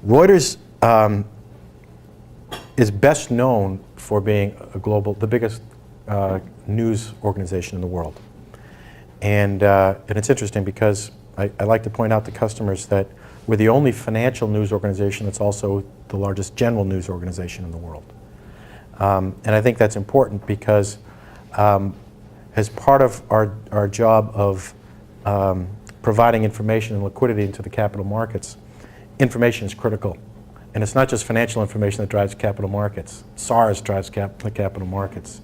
Reuters is best known for being the biggest news organization in the world. And it's interesting because I like to point out to customers that we're the only financial news organization that's also the largest general news organization in the world. And I think that's important because as part of our job of providing information and liquidity into the capital markets, information is critical. And it's not just financial information that drives capital markets. SARS drives the capital markets.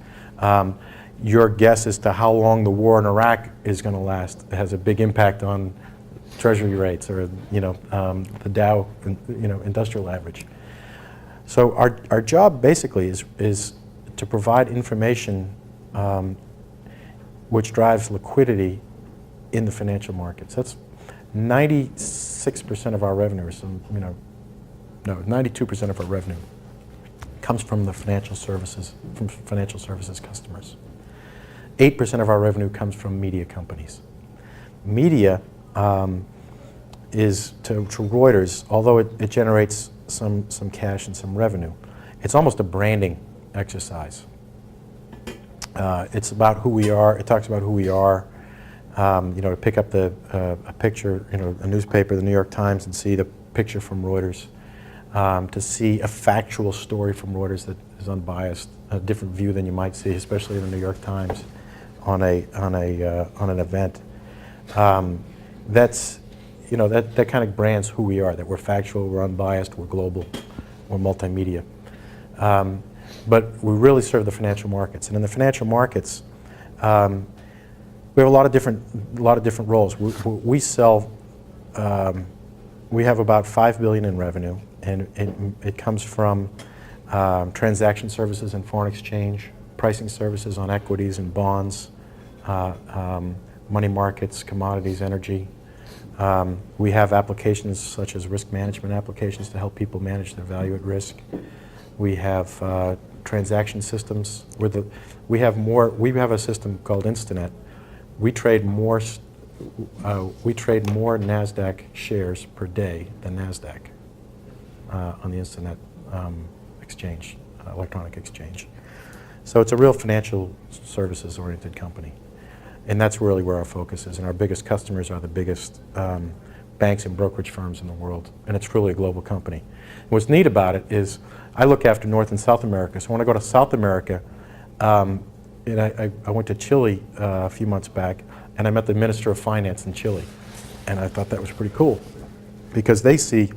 Your guess as to how long the war in Iraq is going to last has a big impact on treasury rates or the Dow industrial average. So our job basically is to provide information which drives liquidity in the financial markets. That's 96% of our revenue, or 92% of our revenue comes from the financial services customers. 8% of our revenue comes from media companies. Media is to Reuters, although it generates some cash and some revenue, it's almost a branding exercise. It's about who we are. It talks about who we are. To pick up a picture, a newspaper, the New York Times, and see the picture from Reuters, to see a factual story from Reuters that is unbiased, a different view than you might see, especially in the New York Times, on an event. That kind of brands who we are. That we're factual, we're unbiased, we're global, we're multimedia. But we really serve the financial markets, and in the financial markets, we have a lot of different roles. We sell. We have about $5 billion in revenue, and it comes from transaction services and foreign exchange, pricing services on equities and bonds, money markets, commodities, energy. We have applications such as risk management applications to help people manage their value at risk. We have transaction systems. We have a system called Instinet. We trade more NASDAQ shares per day than NASDAQ on the Instinet exchange, electronic exchange. So it's a real financial services-oriented company. And that's really where our focus is. And our biggest customers are the biggest banks and brokerage firms in the world. And it's truly a global company. And what's neat about it is I look after North and South America. So when I go to South America, and I went to Chile a few months back, and I met the Minister of Finance in Chile. And I thought that was pretty cool because they see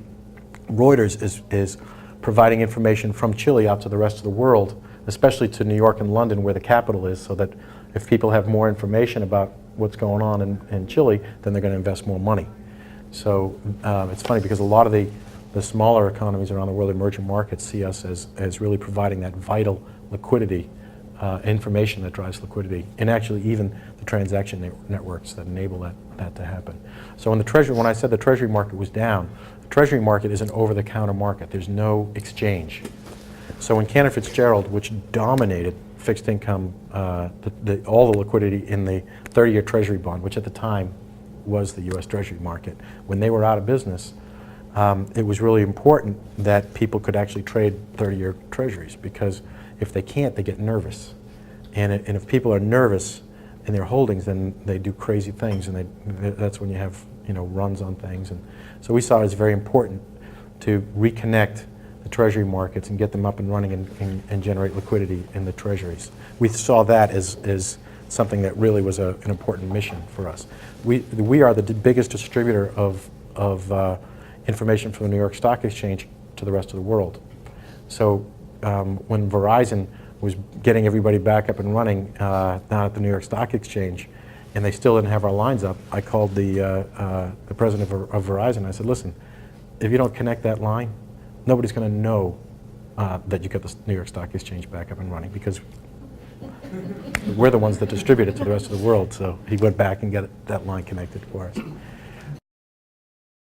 Reuters is providing information from Chile out to the rest of the world, especially to New York and London where the capital is, so that if people have more information about what's going on in Chile, then they're going to invest more money. So it's funny because a lot of the smaller economies around the world, emerging markets, see us as really providing that vital liquidity, information that drives liquidity, and actually even the transaction networks that enable that to happen. So when I said the treasury market was down, the treasury market is an over-the-counter market. There's no exchange. So when Cantor Fitzgerald, which dominated fixed income, all the liquidity in the 30-year treasury bond, which at the time was the U.S. Treasury market, when they were out of business, it was really important that people could actually trade 30-year treasuries, because if they can't, they get nervous. And if people are nervous in their holdings, then they do crazy things, and that's when you have runs on things. And so we saw it as very important to reconnect the treasury markets and get them up and running and generate liquidity in the treasuries. We saw that as something that really was an important mission for us. We are the biggest distributor of information from the New York Stock Exchange to the rest of the world. So when Verizon was getting everybody back up and running down at the New York Stock Exchange, and they still didn't have our lines up, I called the president of Verizon. I said, listen, if you don't connect that line, nobody's going to know that you got the New York Stock Exchange back up and running, because we're the ones that distribute it to the rest of the world. So he went back and got that line connected for us.